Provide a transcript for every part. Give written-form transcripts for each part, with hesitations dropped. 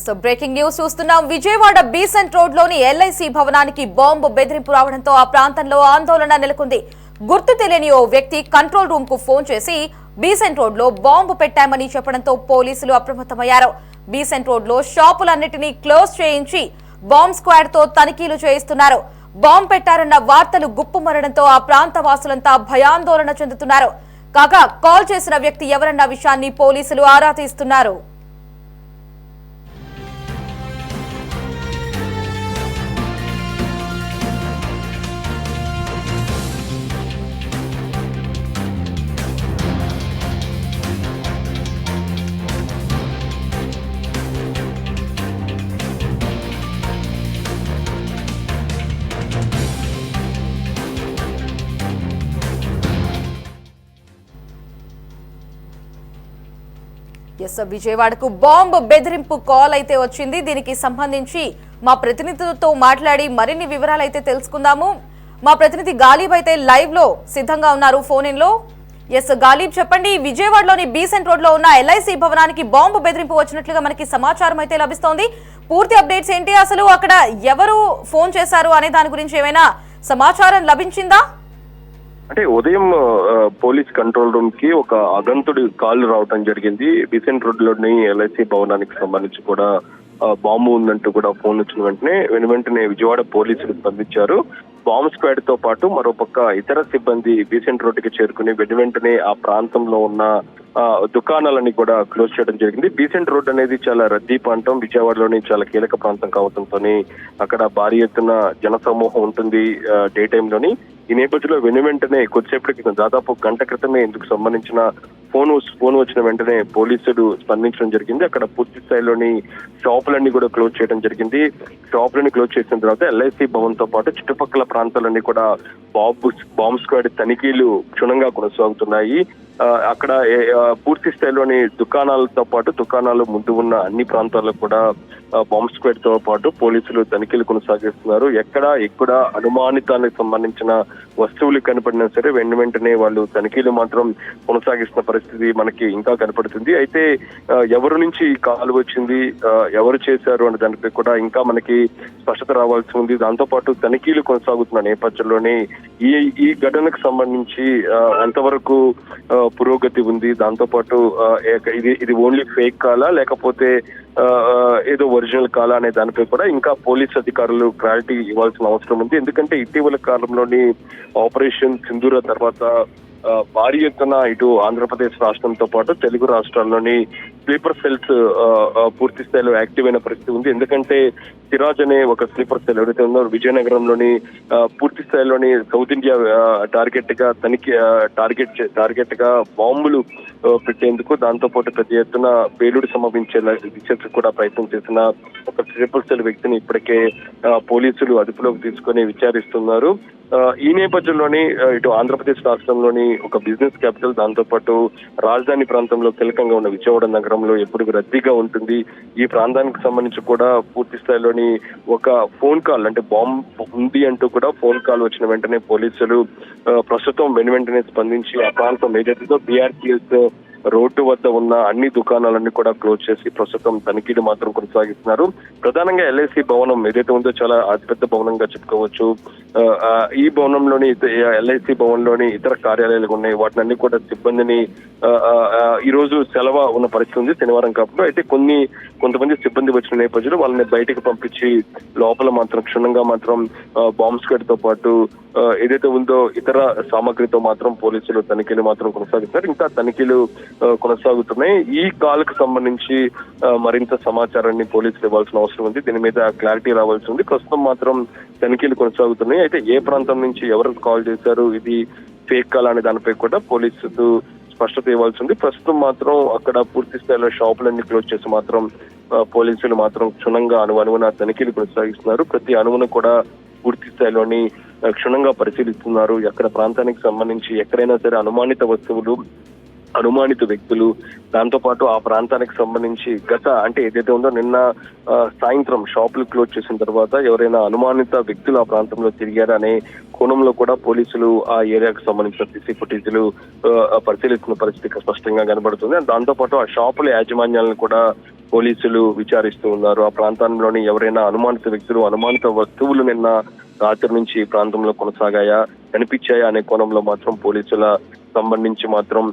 Breaking news చూస్తున్నాం. Vijayawada Besant road లోని LIC భవనానికి బాంబు బెదిరింపు రావడంతో ఆ ప్రాంతంలో ఆందోళన నెలకొంది. గుర్తు తెలియని ఓ వ్యక్తి కంట్రోల్ రూమ్ కు ఫోన్ చేసి బీసెంట్ రోడ్ లో బాంబు పెట్టామని చెప్పడంతో పోలీసులు అప్రమత్తమయ్యారు. బీసెంట్ రోడ్ లో షాపులన్నిటినీ క్లోజ్ చేయించి బాంబ్ స్క్వాడ్ తో తనిఖీలు చేయిస్తున్నారు. బాంబు పెట్టారన్న వార్తలు గుప్పుమరడంతో ఆ ప్రాంత వాసులంతా భయాందోళన చెందుతున్నారు. కాగా కాల్ చేసిన వ్యక్తి ఎవరన్న విషయాన్ని పోలీసులు ఆరా తీస్తున్నారు. విజయవాడకు బాంబు బెదిరింపు కాల్ అయితే వచ్చింది. దీనికి సంబంధించి మా ప్రతినిధులతో మాట్లాడి మరిన్ని వివరాలు అయితే తెలుసుకుందాము. మా ప్రతినిధి గాలిబ్ అయితే లైవ్ లో సిద్ధంగా ఉన్నారు ఫోన్ ఇన్ లో. గాలిబ్ చెప్పండి, విజయవాడలోని బీసెంట్ రోడ్ లో ఉన్న ఎల్ఐసి భవనానికి బాంబు బెదిరింపు వచ్చినట్లుగా మనకి సమాచారం అయితే లభిస్తోంది. పూర్తి అప్డేట్స్ ఏంటి, అసలు అక్కడ ఎవరు ఫోన్ చేశారు అనే దాని గురించి ఏమైనా సమాచారం లభించిందా? అంటే ఉదయం పోలీస్ కంట్రోల్ రూమ్ కి ఒక అగంతుడి కాల్ రావడం జరిగింది. బీసెంట్ రోడ్ లోని ఎల్ఐసి భవనానికి సంబంధించి కూడా బాంబు ఉందంటూ కూడా ఫోన్ వచ్చిన వెంటనే విజయవాడ పోలీసులు స్పందించారు. బాంబ్ స్క్వాడ్ తో పాటు మరోపక్క ఇతర సిబ్బంది బీసెంట్ రోడ్ కి చేరుకుని వెంటనే ఆ ప్రాంతంలో ఉన్న దుకాణాలని కూడా క్లోజ్ చేయడం జరిగింది. బీసెంట్ రోడ్ అనేది చాలా రద్దీ ప్రాంతం, విజయవాడలోని చాలా కీలక ప్రాంతం కావడంతో అక్కడ భారీ ఎత్తున జనసమూహం ఉంటుంది డే టైమ్ లోని. ఈ నేపథ్యంలో వెంటనే కొద్దిసేపటి క్రితం, దాదాపు గంట క్రితమే ఇందుకు సంబంధించిన ఫోన్ వచ్చిన వెంటనే పోలీసులు స్పందించడం జరిగింది. అక్కడ పూర్తి స్థాయిలోని షాపులన్నీ కూడా క్లోజ్ చేయడం జరిగింది. షాపులన్నీ క్లోజ్ చేసిన తర్వాత ఎల్ఐసి భవన్ తో పాటు చుట్టుపక్కల ప్రాంతాలన్నీ కూడా బాంబ్ స్క్వాడ్ తనిఖీలు క్షుణ్ణంగా కొనసాగుతున్నాయి. అక్కడ పూర్తి స్థాయిలోని దుకాణాలతో పాటు దుకాణాలు ముందు ఉన్న అన్ని ప్రాంతాల్లో కూడా బాంబ్ స్క్వాడ్ తో పాటు పోలీసులు తనిఖీలు కొనసాగిస్తున్నారు. ఎక్కడ అనుమానితానికి సంబంధించిన వస్తువులు కనపడినా సరే వెంటనే వాళ్ళు తనిఖీలు మాత్రం కొనసాగిస్తున్న పరిస్థితి మనకి ఇంకా కనపడుతుంది. అయితే ఎవరి నుంచి కాల్ వచ్చింది, ఎవరు చేశారు అనే దానిపై కూడా ఇంకా మనకి స్పష్టత రావాల్సి ఉంది. దాంతో పాటు తనిఖీలు కొనసాగుతున్న నేపథ్యంలోనే ఈ ఘటనకు సంబంధించి ఎంతవరకు పురోగతి ఉంది, దాంతో పాటు ఇది ఓన్లీ ఫేక్ కాలా లేకపోతే ఏదో ఒరిజినల్ కాలా అనే దానిపై కూడా ఇంకా పోలీస్ అధికారులు క్లారిటీ ఇవ్వాల్సిన అవసరం ఉంది. ఎందుకంటే ఇటీవల కాలంలోని ఆపరేషన్ సింధూర తర్వాత భారీ ఎత్తున ఇటు ఆంధ్రప్రదేశ్ రాష్ట్రంతో పాటు తెలుగు రాష్ట్రాల్లోని స్లీపర్ సెల్స్ పూర్తి స్థాయిలో యాక్టివ్ అయిన పరిస్థితి ఉంది. ఎందుకంటే సిరాజ్ అనే ఒక స్లీపర్ సెల్ ఎవరైతే ఉందో విజయనగరంలోని పూర్తి స్థాయిలోని సౌత్ ఇండియా టార్గెట్ గా బాంబులు పెట్టేందుకు, దాంతో పాటు పెద్ద ఎత్తున పేలుడు సమర్పించేందుకు కూడా ప్రయత్నం చేసిన ఒక స్లీపర్ సెల్ వ్యక్తిని ఇప్పటికే పోలీసులు అదుపులోకి తీసుకొని విచారిస్తున్నారు. ఈ నేపథ్యంలోని ఇటు ఆంధ్రప్రదేశ్ రాష్ట్రంలోని ఒక బిజినెస్ క్యాపిటల్, దాంతో పాటు రాజధాని ప్రాంతంలో కీలకంగా ఉన్న విజయవాడ నగరంలో ఎప్పుడు రద్దీగా ఉంటుంది. ఈ ప్రాంతానికి సంబంధించి కూడా పూర్తి స్థాయిలోని ఒక ఫోన్ కాల్, అంటే బాంబ్ ఉంది అంటూ కూడా ఫోన్ కాల్ వచ్చిన వెంటనే పోలీసులు ప్రస్తుతం వెంటనే స్పందించి ఆ ప్రాంతం ఏదైతే బీఆర్టీఎస్ రోడ్డు వద్ద ఉన్న అన్ని దుకాణాలన్నీ కూడా క్లోజ్ చేసి ప్రస్తుతం తనిఖీలు మాత్రం కొనసాగిస్తున్నారు. ప్రధానంగా ఎల్ఐసి భవనం ఏదైతే ఉందో చాలా అతిపెద్ద భవనంగా చెప్పుకోవచ్చు. ఈ భవనంలోని ఎల్ఐసి భవన్లోని ఇతర కార్యాలయాలు ఉన్నాయి. వాటిని కూడా సిబ్బందిని ఈ రోజు సెలవు ఉన్న పరిస్థితి ఉంది, శనివారం కాబట్టి. అయితే కొంతమంది సిబ్బంది వచ్చిన నేపథ్యంలో వాళ్ళని బయటకు పంపించి లోపల మాత్రం క్షుణ్ణంగా మాత్రం బాంబ్ స్క్వాడ్ తో పాటు ఏదైతే ఉందో ఇతర సామగ్రితో మాత్రం పోలీసులు తనిఖీలు మాత్రం కొనసాగిస్తారు. ఇంకా తనిఖీలు కొనసాగుతున్నాయి. ఈ కాల్ కు సంబంధించి మరింత సమాచారాన్ని పోలీసులు ఇవ్వాల్సిన అవసరం ఉంది. దీని మీద క్లారిటీ రావాల్సి ఉంది. ప్రస్తుతం మాత్రం తనిఖీలు కొనసాగుతున్నాయి. అయితే ఏ ప్రాంతం నుంచి ఎవరు కాల్ చేశారు, ఇది ఫేక్ కాల్ అనే దానిపై కూడా పోలీసులు స్పష్టత ఇవ్వాల్సి ఉంది. ప్రస్తుతం మాత్రం అక్కడ పూర్తి స్థాయిలో షాపులన్నీ క్లోజ్ చేసి మాత్రం పోలీసులు మాత్రం క్షుణ్ణంగా అనువున తనిఖీలు కొనసాగిస్తున్నారు. ప్రతి అనువును కూడా పూర్తి స్థాయిలోని క్షుణ్ణంగా పరిశీలిస్తున్నారు. ఎక్కడ ప్రాంతానికి సంబంధించి ఎక్కడైనా సరే అనుమానిత వస్తువులు, అనుమానిత వ్యక్తులు, దాంతో పాటు ఆ ప్రాంతానికి సంబంధించి అంటే ఏదైతే ఉందో నిన్న సాయంత్రం షాపులు క్లోజ్ చేసిన తర్వాత ఎవరైనా అనుమానిత వ్యక్తులు ఆ ప్రాంతంలో తిరిగారనే కోణంలో కూడా పోలీసులు ఆ ఏరియాకు సంబంధించిన సీసీ ఫుటేజీలు పరిశీలిస్తున్న పరిస్థితి స్పష్టంగా కనబడుతుంది. దాంతో పాటు ఆ షాపుల యాజమాన్యాలను కూడా పోలీసులు విచారిస్తూ ఉన్నారు. ఆ ప్రాంతంలోని ఎవరైనా అనుమానిత వ్యక్తులు, అనుమానిత వస్తువులు నిన్న రాత్రి నుంచి ఈ ప్రాంతంలో కొనసాగాయా, కనిపించాయా అనే కోణంలో మాత్రం పోలీసుల సంబంధించి మాత్రం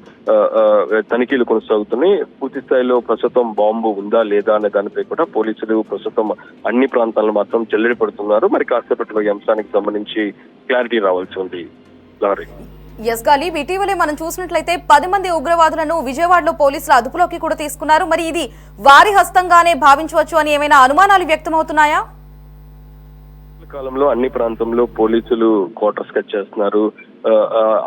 తనిఖీలు కొనసాగుతున్నాయి. పూర్తి స్థాయిలో ప్రస్తుతం బాంబు ఉందా లేదా అనే దానిపై కూడా పోలీసులు ప్రస్తుతం అన్ని ప్రాంతాలను మాత్రం చెల్లడి పడుతున్నారు. మరి కాసేపట్లో ఈ అంశానికి సంబంధించి క్లారిటీ రావాల్సి ఉంది. ఎస్ గాలిబ్, ఇటీవలే మనం చూసినట్లయితే 10 మంది ఉగ్రవాదులను విజయవాడలో పోలీసులు అదుపులోకి కూడా తీసుకున్నారు. మరి ఇది వారి హస్తంగానే భావించవచ్చు అని ఏమైనా అనుమానాలు వ్యక్తమవుతున్నాయా? కాలంలో అన్ని ప్రాంతంలో పోలీసులు క్వార్టర్ స్కెచ్ చేస్తున్నారు.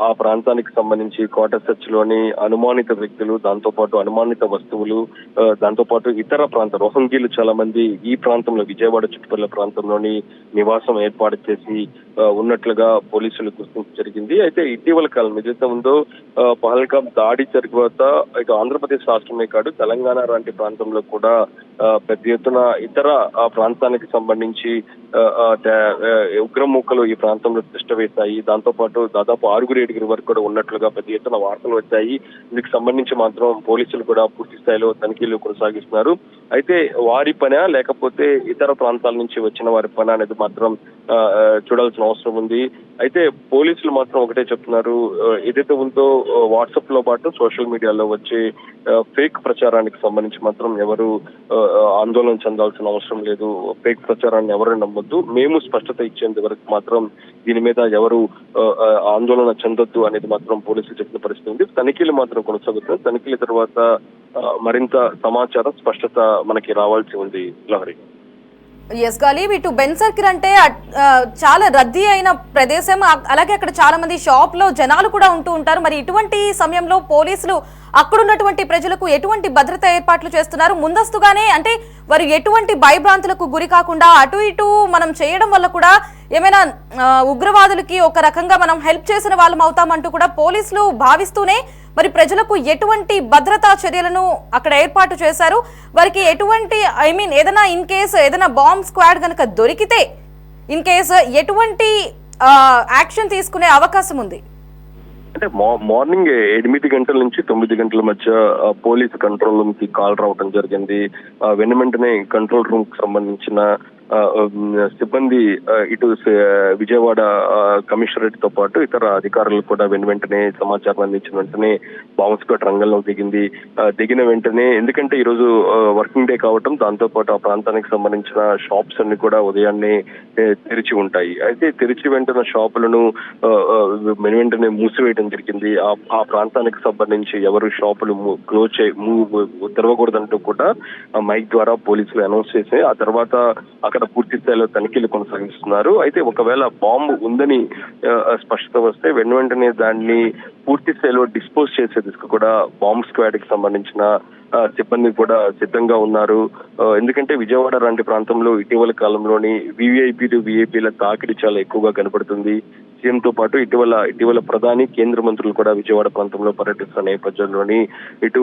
ఆ ప్రాంతానికి సంబంధించి క్వార్టర్ సెర్చ్ లోని అనుమానిత వ్యక్తులు, దాంతో పాటు అనుమానిత వస్తువులు, దాంతో పాటు ఇతర ప్రాంత రోహింగ్యలు చాలా మంది ఈ ప్రాంతంలో విజయవాడ చుట్టుపక్కల ప్రాంతంలోని నివాసం ఏర్పాటు చేసి ఉన్నట్లుగా పోలీసులు గుర్తించడం జరిగింది. అయితే ఇటీవల కాలం ఏదైతే ఉందో పహల్గాం దాడి తర్వాత ఇక ఆంధ్రప్రదేశ్ రాష్ట్రమే కాదు తెలంగాణ లాంటి ప్రాంతంలో కూడా పెద్ద ఎత్తున ఇతర ప్రాంతానికి సంబంధించి ఉగ్రమూకలు ఈ ప్రాంతంలో తిష్ట వేశాయి. దాంతో పాటు దాదాపు 6-7 వరకు కూడా ఉన్నట్లుగా పెద్ద ఎత్తున వార్తలు వచ్చాయి. దీనికి సంబంధించి మాత్రం పోలీసులు కూడా పూర్తి స్థాయిలో తనిఖీలు కొనసాగిస్తున్నారు. అయితే వారి పనా లేకపోతే ఇతర ప్రాంతాల నుంచి వచ్చిన వారి పనా అనేది మాత్రం చూడాల్సిన అవసరం ఉంది. అయితే పోలీసులు మాత్రం ఒకటే చెప్తున్నారు, ఏదైతే ఉందో వాట్సాప్ లో పాటు సోషల్ మీడియాలో వచ్చే ఫేక్ ప్రచారానికి సంబంధించి మాత్రం ఎవరు ఆందోళన చెందాల్సిన అవసరం లేదు. ఫేక్ ప్రచారాన్ని ఎవరు నమ్మొద్దు. మేము స్పష్టత ఇచ్చేంత వరకు మాత్రం దీని మీద ఎవరు ఆందోళన చెందొద్దు అనేది మాత్రం పోలీసులు చెప్పిన పరిస్థితి ఉంది. తనిఖీలు మాత్రం కొనసాగుతుంది. తనిఖీల తర్వాత మరింత సమాచారం స్పష్టత మనకి రావాల్సి ఉంది. లహరి. ఎస్ గాలిబ్, ఇటు బెన్ సర్కిల్ అంటే చాలా రద్దీ అయిన ప్రదేశం, అలాగే అక్కడ చాలా మంది షాప్ లో జనాలు కూడా ఉంటూ ఉంటారు. మరి ఇటువంటి సమయంలో పోలీసులు అక్కడున్నటువంటి ప్రజలకు ఎటువంటి భద్రతా ఏర్పాట్లు చేస్తున్నారు? ముందస్తుగానే అంటే వారు ఎటువంటి భయభ్రాంతులకు గురి కాకుండా అటు ఇటు మనం చేయడం వల్ల కూడా ఏమైనా ఉగ్రవాదులకి ఒక రకంగా మనం హెల్ప్ చేసిన వాళ్ళం అవుతామంటూ కూడా పోలీసులు భావిస్తూనే మరి ప్రజలకు ఎటువంటి భద్రతా చర్యలను అక్కడ ఏర్పాటు చేశారు? వారికి ఎటువంటి ఏదైనా ఇన్ కేసు ఏదైనా బాంబ్ స్క్వాడ్ కనుక దొరికితే ఇన్ కేసు ఎటువంటి యాక్షన్ తీసుకునే అవకాశం ఉంది? అంటే మార్నింగ్ 8 గంటల నుంచి 9 గంటల మధ్య పోలీస్ కంట్రోల్ రూమ్ కి కాల్ రావడం జరిగింది. వెంటనే కంట్రోల్ రూమ్ కి సంబంధించిన సిబ్బంది ఇటు విజయవాడ కమిషనరేట్ తో పాటు ఇతర అధికారులు కూడా వెంటనే సమాచారం అందించిన వెంటనే బాంబ్ స్క్వాడ్ రంగంలో దిగిన వెంటనే, ఎందుకంటే ఈరోజు వర్కింగ్ డే కావటం, దాంతో పాటు ఆ ప్రాంతానికి సంబంధించిన షాప్స్ అన్ని కూడా ఉదయాన్నే తెరిచి ఉంటాయి. అయితే తెరిచి వెంటనే షాపులను వెంటనే మూసివేయడం జరిగింది. ఆ ప్రాంతానికి సంబంధించి ఎవరు షాపులు క్లోజ్ తెరవకూడదంటూ కూడా మైక్ ద్వారా పోలీసులు అనౌన్స్ చేసి ఆ తర్వాత అక్కడ పూర్తి స్థాయిలో తనిఖీలు కొనసాగిస్తున్నారు. అయితే ఒకవేళ బాంబు ఉందని స్పష్టత వస్తే వెంటనే దాన్ని పూర్తి స్థాయిలో డిస్పోజ్ చేసే దిశగా కూడా బాంబ్ స్క్వాడ్ కి సంబంధించిన సిబ్బంది కూడా సిద్ధంగా ఉన్నారు. ఎందుకంటే విజయవాడ లాంటి ప్రాంతంలో ఇటీవల కాలంలోని విఐపీల తాకిడి చాలా ఎక్కువగా కనపడుతుంది. సీఎంతో పాటు ఇటీవల ప్రధాని, కేంద్ర మంత్రులు కూడా విజయవాడ ప్రాంతంలో పర్యటిస్తున్న నేపథ్యంలోని ఇటు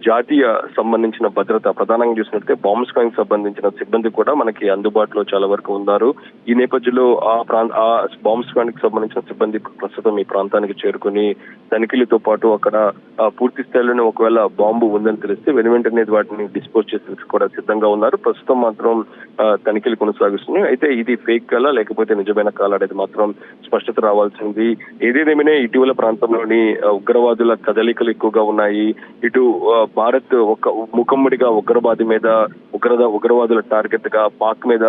జాతీయ సంబంధించిన భద్రత ప్రధానంగా చూసినట్లయితే బాంబ్ స్క్వాడ్ సంబంధించిన సిబ్బంది కూడా మనకి అందుబాటులో చాలా వరకు ఉన్నారు. ఈ నేపథ్యంలో ఆ బాంబ్ స్క్వాడ్ కి సంబంధించిన సిబ్బంది ప్రస్తుతం ఈ ప్రాంతానికి చేరుకుని తనిఖీలతో పాటు అక్కడ పూర్తి స్థాయిలోనే ఒకవేళ బాంబు ఉందని తెలిస్తే వెంటనే వాటిని డిస్పోజ్ చేసేందుకు కూడా సిద్ధంగా ఉన్నారు. ప్రస్తుతం మాత్రం తనిఖీలు కొనసాగిస్తున్నాయి. అయితే ఇది ఫేక్ కాలా లేకపోతే నిజమైన కాలా అనేది మాత్రం స్పష్టత రావాల్సింది. ఏదేదేమైనా ఇటీవల ప్రాంతంలోని ఉగ్రవాదుల కదలికలు ఎక్కువగా ఉన్నాయి. ఇటు భారత్ ఒక ముఖమ్ముడిగా ఉగ్రవాదుల టార్గెట్ గా పాక్ మీద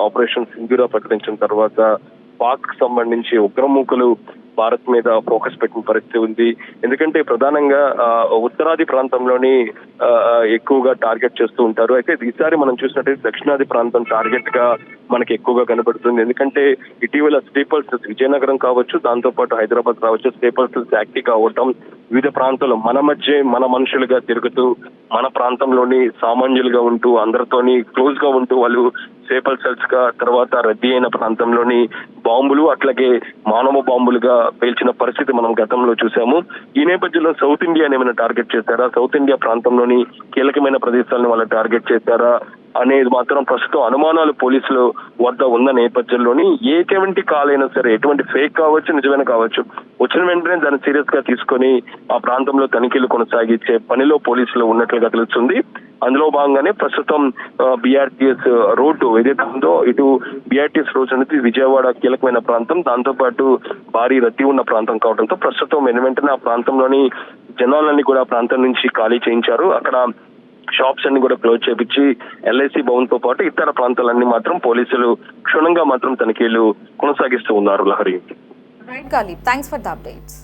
ఆపరేషన్ సింధూర ప్రకటించిన తర్వాత పాక్ సంబంధించి ఉగ్రమూకలు భారత్ మీద ఫోకస్ పెట్టిన పరిస్థితి ఉంది. ఎందుకంటే ప్రధానంగా ఉత్తరాది ప్రాంతంలోని ఎక్కువగా టార్గెట్ చేస్తూ ఉంటారు. అయితే ఈసారి మనం చూసినట్టయితే దక్షిణాది ప్రాంతం టార్గెట్ గా మనకి ఎక్కువగా కనబడుతుంది. ఎందుకంటే ఇటీవల స్లీపర్ సెల్స్ విజయనగరం కావచ్చు, దాంతో పాటు హైదరాబాద్ రావచ్చు, స్లీపర్ సెల్స్ యాక్టివ్ అవటం, వివిధ ప్రాంతాల్లో మన మధ్య మన మనుషులుగా తిరుగుతూ మన ప్రాంతంలోని సామాన్యులుగా ఉంటూ అందరితోని క్లోజ్ గా ఉంటూ వాళ్ళు స్లీపర్ సెల్స్ గా తర్వాత రద్దీ అయిన ప్రాంతంలోని బాంబులు అట్లాగే మానవ బాంబులుగా పేల్చిన పరిస్థితి మనం గతంలో చూసాము. ఈ నేపథ్యంలో సౌత్ ఇండియాని ఏమైనా టార్గెట్ చేశారా, సౌత్ ఇండియా ప్రాంతంలోని కీలకమైన ప్రదేశాలను వాళ్ళు టార్గెట్ చేశారా అనేది మాత్రం ప్రస్తుతం అనుమానాలు పోలీసులు వద్ద ఉన్న నేపథ్యంలోని ఎటువంటి కాల్ అయినా సరే, ఎటువంటి ఫేక్ కావచ్చు నిజమైన కావచ్చు, వచ్చిన వెంటనే దాన్ని సీరియస్ గా తీసుకొని ఆ ప్రాంతంలో తనిఖీలు కొనసాగించే పనిలో పోలీసులు ఉన్నట్లుగా తెలుస్తుంది. అందులో భాగంగానే ప్రస్తుతం బిఆర్టీఎస్ రోడ్డు ఏదైతే ఉందో ఇటు బిఆర్టీఎస్ రోడ్ అనేది విజయవాడ కీలకమైన ప్రాంతం, దాంతో పాటు భారీ రద్దీ ఉన్న ప్రాంతం కావడంతో ప్రస్తుతం వెంటనే ఆ ప్రాంతంలోని జనాలన్నీ కూడా ఆ ప్రాంతం నుంచి ఖాళీ చేయించారు. అక్కడ షాప్స్ అన్ని కూడా క్లోజ్ చేపించి ఎల్ఐసి భవన్ తో పాటు ఇతర ప్రాంతాలన్నీ మాత్రం పోలీసులు క్షుణ్ణంగా మాత్రం తనిఖీలు కొనసాగిస్తూ ఉన్నారు. Lahari. Right Kali, thanks for the updates.